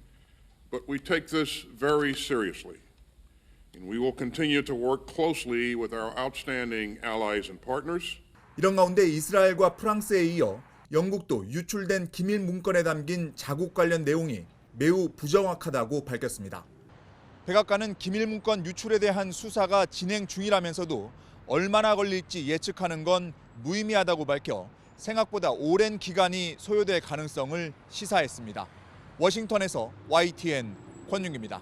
but we take this very seriously. And we will continue to work closely with our outstanding allies and partners. 이런 가운데 이스라엘과 프랑스에 이어 영국도 유출된 기밀 문건에 담긴 자국 관련 내용이 매우 부정확하다고 밝혔습니다. 백악관은 기밀 문건 유출에 대한 수사가 진행 중이라면서도 얼마나 걸릴지 예측하는 건 무의미하다고 밝혀 생각보다 오랜 기간이 소요될 가능성을 시사했습니다. 워싱턴에서 YTN 권윤기입니다.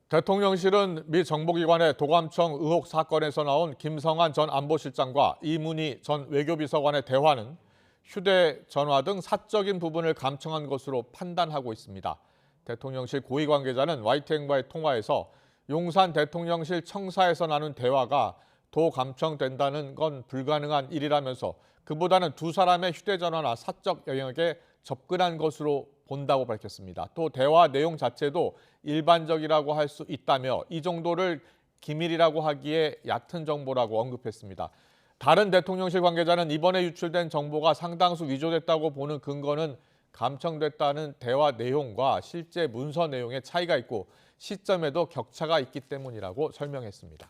대통령실은 미 정보기관의 도감청 의혹 사건에서 나온 김성한 전 안보실장과 이문희 전 외교비서관의 대화는 휴대전화 등 사적인 부분을 감청한 것으로 판단하고 있습니다. 대통령실 고위 관계자는 YTN과의 통화에서 용산 대통령실 청사에서 나눈 대화가 도감청된다는 건 불가능한 일이라면서 그보다는 두 사람의 휴대전화나 사적 영역에 접근한 것으로 본다고 밝혔습니다. 또 대화 내용 자체도 일반적이라고 할 수 있다며 이 정도를 기밀이라고 하기에 얕은 정보라고 언급했습니다. 다른 대통령실 관계자는 이번에 유출된 정보가 상당수 위조됐다고 보는 근거는 감청됐다는 대화 내용과 실제 문서 내용에 차이가 있고 시점에도 격차가 있기 때문이라고 설명했습니다.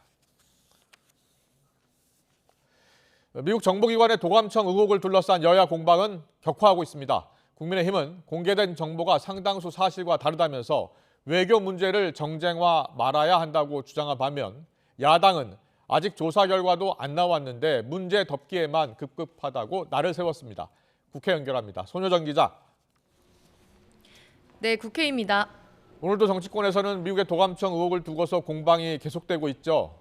미국 정보기관의 도감청 의혹을 둘러싼 여야 공방은 격화하고 있습니다. 국민의힘은 공개된 정보가 상당수 사실과 다르다면서 외교 문제를 정쟁화 말아야 한다고 주장한 반면 야당은 아직 조사 결과도 안 나왔는데 문제 덮기에만 급급하다고 날을 세웠습니다. 국회 연결합니다. 손효정 기자. 네, 국회입니다. 오늘도 정치권에서는 미국의 도감청 의혹을 두고서 공방이 계속되고 있죠.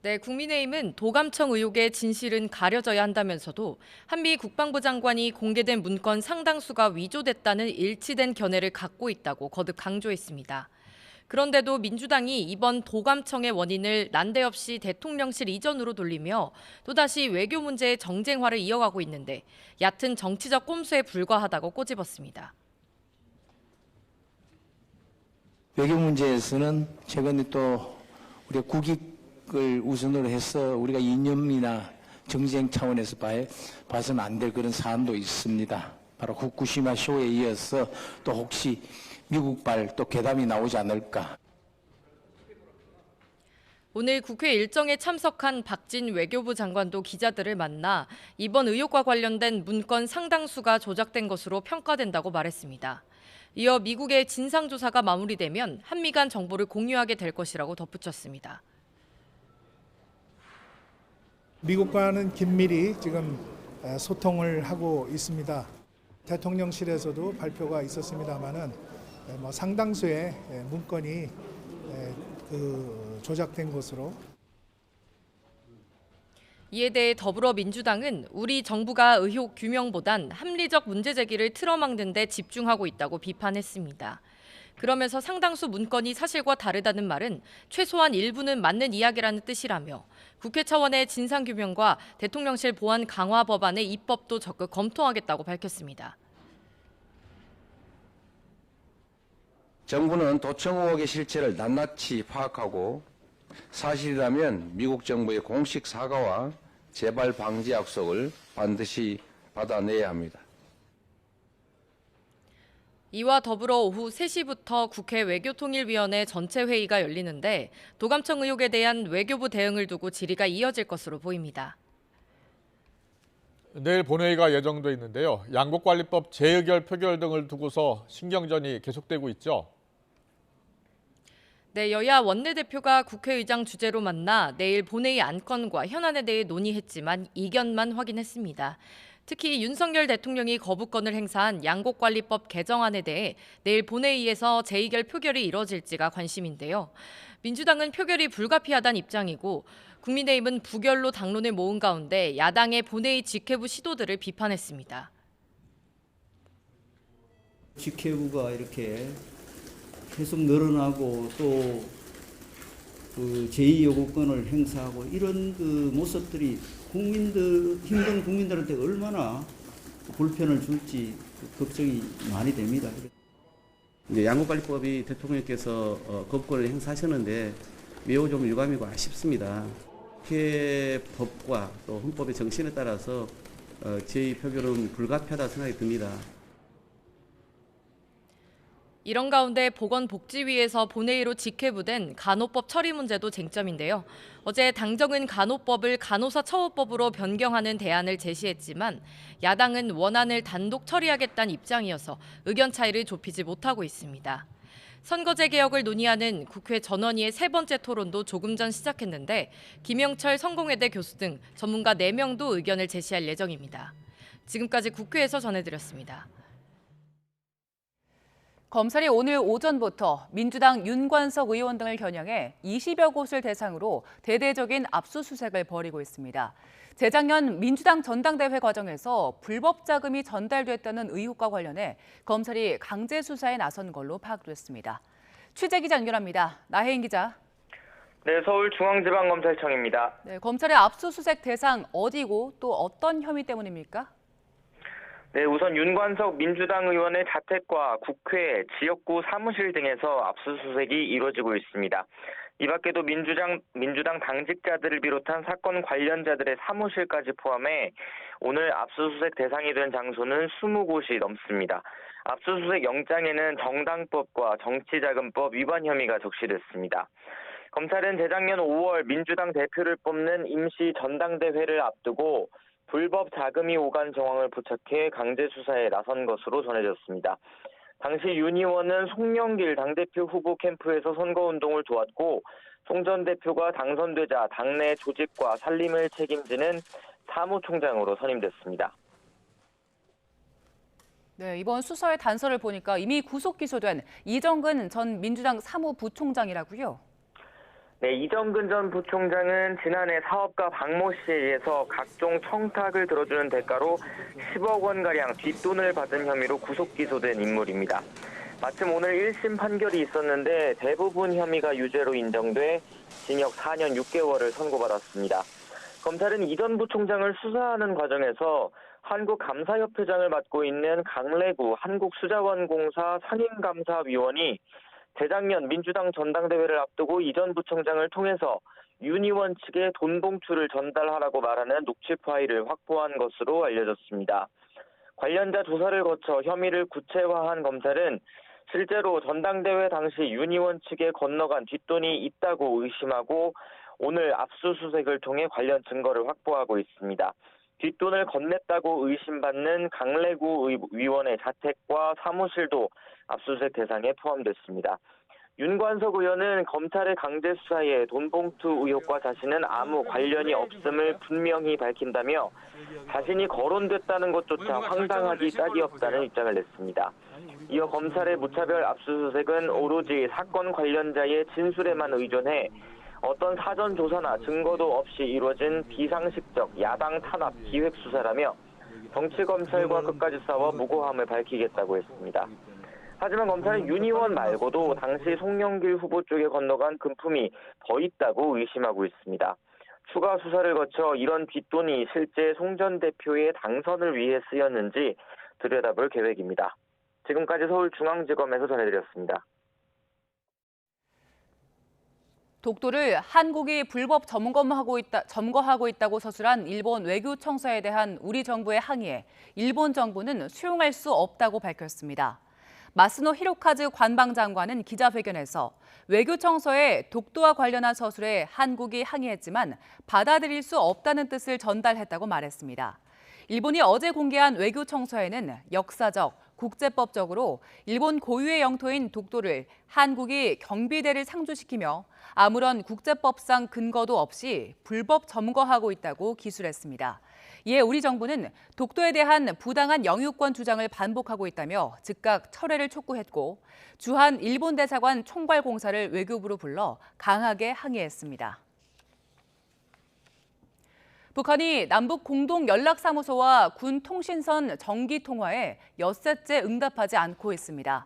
네, 국민의힘은 도감청 의혹의 진실은 가려져야 한다면서도 한미 국방부 장관이 공개된 문건 상당수가 위조됐다는 일치된 견해를 갖고 있다고 거듭 강조했습니다. 그런데도 민주당이 이번 도감청의 원인을 난데없이 대통령실 이전으로 돌리며 또다시 외교 문제의 정쟁화를 이어가고 있는데 얕은 정치적 꼼수에 불과하다고 꼬집었습니다. 외교 문제에서는 최근에 또 우리가 국익을 우선으로 해서 우리가 이념이나 정쟁 차원에서 봐서는 안 될 그런 사안도 있습니다. 바로 후쿠시마 쇼에 이어서 또 혹시 미국발 또 괴담이 나오지 않을까. 오늘 국회 일정에 참석한 박진 외교부 장관도 기자들을 만나 이번 의혹과 관련된 문건 상당수가 조작된 것으로 평가된다고 말했습니다. 이어 미국의 진상조사가 마무리되면 한미 간 정보를 공유하게 될 것이라고 덧붙였습니다. 미국과는 긴밀히 지금 소통을 하고 있습니다. 대통령실에서도 발표가 있었습니다마는 상당수의 문건이 조작된 것으로. 이에 대해 더불어민주당은 우리 정부가 의혹 규명보단 합리적 문제 제기를 틀어막는 데 집중하고 있다고 비판했습니다. 그러면서 상당수 문건이 사실과 다르다는 말은 최소한 일부는 맞는 이야기라는 뜻이라며 국회 차원의 진상규명과 대통령실 보안 강화 법안의 입법도 적극 검토하겠다고 밝혔습니다. 정부는 도청 의혹의 실체를 낱낱이 파악하고 사실이라면 미국 정부의 공식 사과와 재발 방지 약속을 반드시 받아내야 합니다. 이와 더불어 오후 3시부터 국회 외교통일위원회 전체 회의가 열리는데 도감청 의혹에 대한 외교부 대응을 두고 질의가 이어질 것으로 보입니다. 내일 본회의가 예정돼 있는데요. 양국관리법 재의결 표결 등을 두고서 신경전이 계속되고 있죠. 네, 여야 원내대표가 국회의장 주재로 만나 내일 본회의 안건과 현안에 대해 논의했지만 이견만 확인했습니다. 특히 윤석열 대통령이 거부권을 행사한 양곡관리법 개정안에 대해 내일 본회의에서 재의결 표결이 이뤄질지가 관심인데요. 민주당은 표결이 불가피하다는 입장이고 국민의힘은 부결로 당론을 모은 가운데 야당의 본회의 직회부 시도들을 비판했습니다. 직회부가 이렇게 계속 늘어나고 또 그 제2요구권을 행사하고 이런 그 모습들이 힘든 국민들한테 얼마나 불편을 줄지 걱정이 많이 됩니다. 이제 양국관리법이 대통령께서 거부권을 행사하셨는데 매우 좀 유감이고 아쉽습니다. 국회 법과 또 헌법의 정신에 따라서 제2표결은 불가피하다 생각이 듭니다. 이런 가운데 보건복지위에서 본회의로 직회부된 간호법 처리 문제도 쟁점인데요. 어제 당정은 간호법을 간호사 처우법으로 변경하는 대안을 제시했지만 야당은 원안을 단독 처리하겠다는 입장이어서 의견 차이를 좁히지 못하고 있습니다. 선거제 개혁을 논의하는 국회 전원위의 세 번째 토론도 조금 전 시작했는데 김영철 성공회대 교수 등 전문가 4명도 의견을 제시할 예정입니다. 지금까지 국회에서 전해드렸습니다. 검찰이 오늘 오전부터 민주당 윤관석 의원 등을 겨냥해 20여 곳을 대상으로 대대적인 압수수색을 벌이고 있습니다. 재작년 민주당 전당대회 과정에서 불법 자금이 전달됐다는 의혹과 관련해 검찰이 강제 수사에 나선 걸로 파악됐습니다. 취재기자 연결합니다. 나혜인 기자. 네, 서울중앙지방검찰청입니다. 네, 검찰의 압수수색 대상 어디고 또 어떤 혐의 때문입니까? 네, 우선 윤관석 민주당 의원의 자택과 국회, 지역구 사무실 등에서 압수수색이 이루어지고 있습니다. 이 밖에도 민주당 당직자들을 비롯한 사건 관련자들의 사무실까지 포함해 오늘 압수수색 대상이 된 장소는 20곳이 넘습니다. 압수수색 영장에는 정당법과 정치자금법 위반 혐의가 적시됐습니다. 검찰은 재작년 5월 민주당 대표를 뽑는 임시 전당대회를 앞두고 불법 자금이 오간 정황을 포착해 강제 수사에 나선 것으로 전해졌습니다. 당시 윤 의원은 송영길 당대표 후보 캠프에서 선거운동을 도왔고 송 전 대표가 당선되자 당내 조직과 살림을 책임지는 사무총장으로 선임됐습니다. 네, 이번 수사의 단서를 보니까 이미 구속 기소된 이정근 전 민주당 사무부총장이라고요. 네, 이정근 전 부총장은 지난해 사업가 박모 씨에 의해서 각종 청탁을 들어주는 대가로 10억 원가량 뒷돈을 받은 혐의로 구속 기소된 인물입니다. 마침 오늘 1심 판결이 있었는데 대부분 혐의가 유죄로 인정돼 징역 4년 6개월을 선고받았습니다. 검찰은 이 전 부총장을 수사하는 과정에서 한국감사협회장을 맡고 있는 강래구 한국수자원공사 상임감사위원이 재작년 민주당 전당대회를 앞두고 이 전 부총장을 통해서 윤 의원 측에 돈 봉투를 전달하라고 말하는 녹취 파일을 확보한 것으로 알려졌습니다. 관련자 조사를 거쳐 혐의를 구체화한 검찰은 실제로 전당대회 당시 윤 의원 측에 건너간 뒷돈이 있다고 의심하고 오늘 압수수색을 통해 관련 증거를 확보하고 있습니다. 뒷돈을 건넸다고 의심받는 강래구 의원의 자택과 사무실도 압수수색 대상에 포함됐습니다. 윤관석 의원은 검찰의 강제 수사에 돈봉투 의혹과 자신은 아무 관련이 없음을 분명히 밝힌다며 자신이 거론됐다는 것조차 황당하기 짝이 없다는 입장을 냈습니다. 이어 검찰의 무차별 압수수색은 오로지 사건 관련자의 진술에만 의존해 어떤 사전 조사나 증거도 없이 이루어진 비상식적 야당 탄압 기획 수사라며 정치검찰과 끝까지 싸워 무고함을 밝히겠다고 했습니다. 하지만 검찰은 윤 의원 말고도 당시 송영길 후보 쪽에 건너간 금품이 더 있다고 의심하고 있습니다. 추가 수사를 거쳐 이런 뒷돈이 실제 송 전 대표의 당선을 위해 쓰였는지 들여다볼 계획입니다. 지금까지 서울중앙지검에서 전해드렸습니다. 독도를 한국이 불법 점거하고 있다고 서술한 일본 외교청사에 대한 우리 정부의 항의에 일본 정부는 수용할 수 없다고 밝혔습니다. 마스노 히로카즈 관방장관은 기자회견에서 외교청서에 독도와 관련한 서술에 한국이 항의했지만 받아들일 수 없다는 뜻을 전달했다고 말했습니다. 일본이 어제 공개한 외교청서에는 역사적, 국제법적으로 일본 고유의 영토인 독도를 한국이 경비대를 상주시키며 아무런 국제법상 근거도 없이 불법 점거하고 있다고 기술했습니다. 이에 우리 정부는 독도에 대한 부당한 영유권 주장을 반복하고 있다며 즉각 철회를 촉구했고 주한 일본 대사관 총괄공사를 외교부로 불러 강하게 항의했습니다. 북한이 남북 공동 연락사무소와 군 통신선 정기 통화에 엿새째 응답하지 않고 있습니다.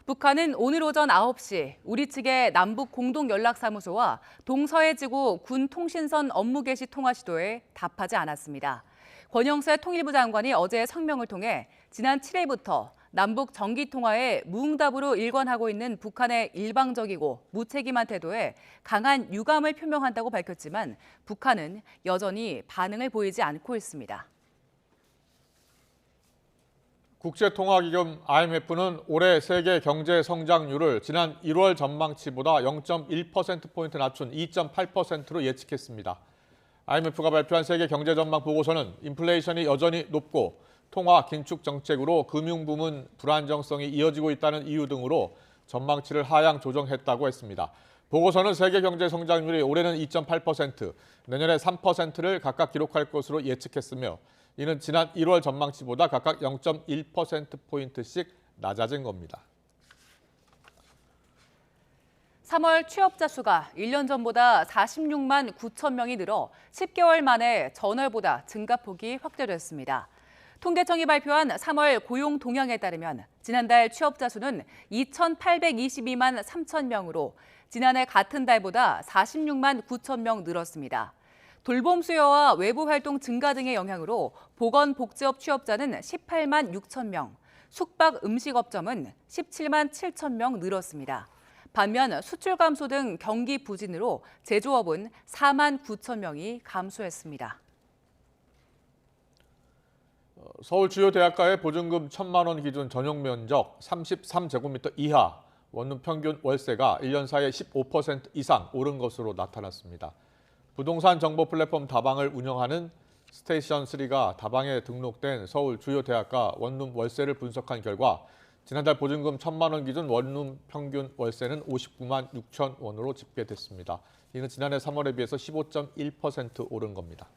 북한은 오늘 오전 9시 우리 측의 남북 공동 연락사무소와 동서해지구 군 통신선 업무 개시 통화 시도에 답하지 않았습니다. 권영세 통일부 장관이 어제 성명을 통해 지난 7일부터 남북 정기 통화에 무응답으로 일관하고 있는 북한의 일방적이고 무책임한 태도에 강한 유감을 표명한다고 밝혔지만 북한은 여전히 반응을 보이지 않고 있습니다. 국제통화기금 IMF는 올해 세계 경제 성장률을 지난 1월 전망치보다 0.1%포인트 낮춘 2.8%로 예측했습니다. IMF가 발표한 세계 경제 전망 보고서는 인플레이션이 여전히 높고 통화 긴축 정책으로 금융 부문 불안정성이 이어지고 있다는 이유 등으로 전망치를 하향 조정했다고 했습니다. 보고서는 세계 경제 성장률이 올해는 2.8%, 내년에 3%를 각각 기록할 것으로 예측했으며 이는 지난 1월 전망치보다 각각 0.1%포인트씩 낮아진 겁니다. 3월 취업자 수가 1년 전보다 46만 9천 명이 늘어 10개월 만에 전월보다 증가폭이 확대됐습니다. 통계청이 발표한 3월 고용 동향에 따르면 지난달 취업자 수는 2,822만 3천 명으로 지난해 같은 달보다 46만 9천 명 늘었습니다. 돌봄 수요와 외부 활동 증가 등의 영향으로 보건복지업 취업자는 18만 6천 명, 숙박 음식업점은 17만 7천 명 늘었습니다. 반면 수출 감소 등 경기 부진으로 제조업은 4만 9천 명이 감소했습니다. 서울 주요 대학가의 보증금 1,000만 원 기준 전용 면적 33제곱미터 이하 원룸 평균 월세가 1년 사이에 15% 이상 오른 것으로 나타났습니다. 부동산 정보 플랫폼 다방을 운영하는 스테이션3가 다방에 등록된 서울 주요 대학가 원룸 월세를 분석한 결과 지난달 보증금 1,000만 원 기준 원룸 평균 월세는 59만 6천 원으로 집계됐습니다. 이는 지난해 3월에 비해서 15.1% 오른 겁니다.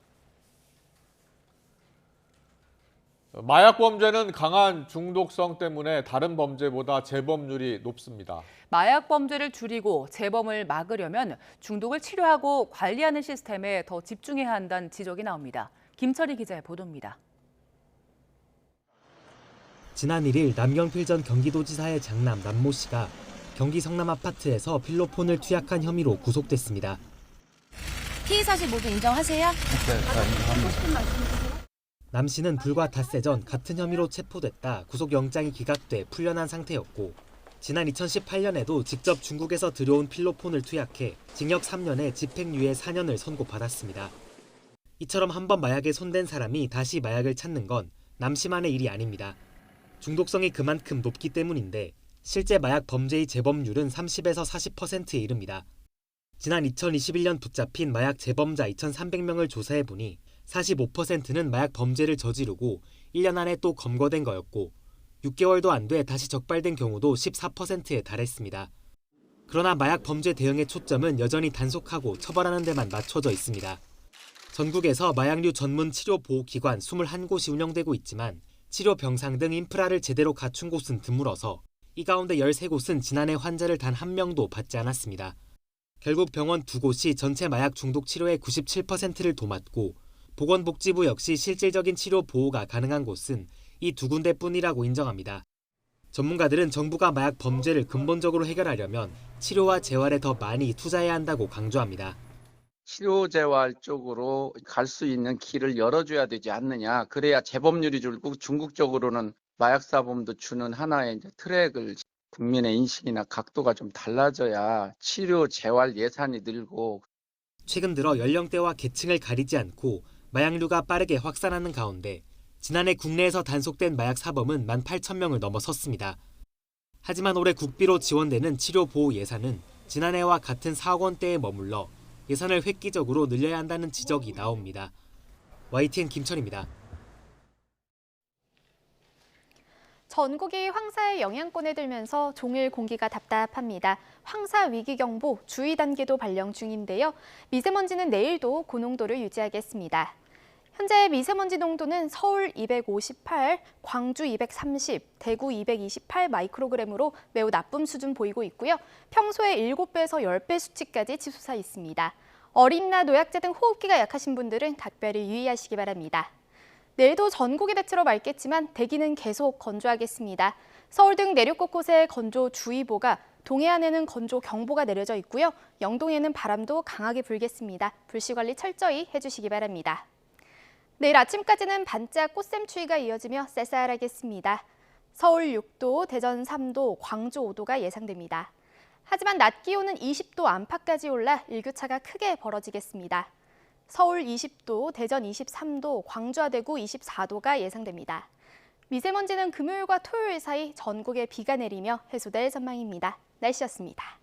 마약 범죄는 강한 중독성 때문에 다른 범죄보다 재범률이 높습니다. 마약 범죄를 줄이고 재범을 막으려면 중독을 치료하고 관리하는 시스템에 더 집중해야 한다는 지적이 나옵니다. 김철희 기자의 보도입니다. 지난 1일 남경필 전 경기도지사의 장남 남모 씨가 경기 성남 아파트에서 필로폰을 투약한 혐의로 구속됐습니다. 피의 사실 모두 인정하세요? 남 씨는 불과 닷새 전 같은 혐의로 체포됐다 구속영장이 기각돼 풀려난 상태였고 지난 2018년에도 직접 중국에서 들여온 필로폰을 투약해 징역 3년에 집행유예 4년을 선고받았습니다. 이처럼 한번 마약에 손댄 사람이 다시 마약을 찾는 건 남 씨만의 일이 아닙니다. 중독성이 그만큼 높기 때문인데 실제 마약 범죄의 재범률은 30에서 40%에 이릅니다. 지난 2021년 붙잡힌 마약 재범자 2,300명을 조사해보니 45%는 마약 범죄를 저지르고 1년 안에 또 검거된 거였고 6개월도 안 돼 다시 적발된 경우도 14%에 달했습니다. 그러나 마약 범죄 대응의 초점은 여전히 단속하고 처벌하는 데만 맞춰져 있습니다. 전국에서 마약류 전문 치료보호기관 21곳이 운영되고 있지만 치료 병상 등 인프라를 제대로 갖춘 곳은 드물어서 이 가운데 13곳은 지난해 환자를 단 한 명도 받지 않았습니다. 결국 병원 2곳이 전체 마약 중독 치료의 97%를 도맡고 보건복지부 역시 실질적인 치료 보호가 가능한 곳은 이 2군데뿐이라고 인정합니다. 전문가들은 정부가 마약 범죄를 근본적으로 해결하려면 치료와 재활에 더 많이 투자해야 한다고 강조합니다. 치료재활 쪽으로 갈 수 있는 길을 열어줘야 되지 않느냐. 그래야 재범률이 줄고 중국적으로는 마약사범도 주는 하나의 트랙을 국민의 인식이나 각도가 좀 달라져야 치료 재활 예산이 늘고. 최근 들어 연령대와 계층을 가리지 않고 마약류가 빠르게 확산하는 가운데 지난해 국내에서 단속된 마약 사범은 18,000명을 넘어섰습니다. 하지만 올해 국비로 지원되는 치료 보호 예산은 지난해와 같은 4억 원대에 머물러 예산을 획기적으로 늘려야 한다는 지적이 나옵니다. YTN 김철입니다. 전국이 황사의 영향권에 들면서 종일 공기가 답답합니다. 황사 위기경보 주의 단계도 발령 중인데요. 미세먼지는 내일도 고농도를 유지하겠습니다. 현재 미세먼지 농도는 서울 258, 광주 230, 대구 228 마이크로그램으로 매우 나쁨 수준 보이고 있고요. 평소에 7배에서 10배 수치까지 치솟아 있습니다. 어린이나 노약자 등 호흡기가 약하신 분들은 각별히 유의하시기 바랍니다. 내일도 전국이 대체로 맑겠지만 대기는 계속 건조하겠습니다. 서울 등 내륙 곳곳에 건조주의보가, 동해안에는 건조경보가 내려져 있고요. 영동에는 바람도 강하게 불겠습니다. 불씨관리 철저히 해주시기 바랍니다. 내일 아침까지는 반짝 꽃샘추위가 이어지며 쌀쌀하겠습니다. 서울 6도, 대전 3도, 광주 5도가 예상됩니다. 하지만 낮 기온은 20도 안팎까지 올라 일교차가 크게 벌어지겠습니다. 서울 20도, 대전 23도, 광주와 대구 24도가 예상됩니다. 미세먼지는 금요일과 토요일 사이 전국에 비가 내리며 해소될 전망입니다. 날씨였습니다.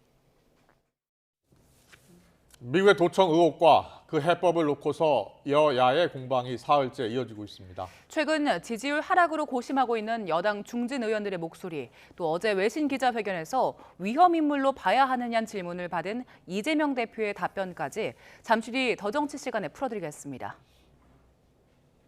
미국의 도청 의혹과 그 해법을 놓고서 여야의 공방이 사흘째 이어지고 있습니다. 최근 지지율 하락으로 고심하고 있는 여당 중진 의원들의 목소리, 또 어제 외신 기자회견에서 위험 인물로 봐야 하느냐는 질문을 받은 이재명 대표의 답변까지 잠시 뒤 더 정치 시간에 풀어드리겠습니다.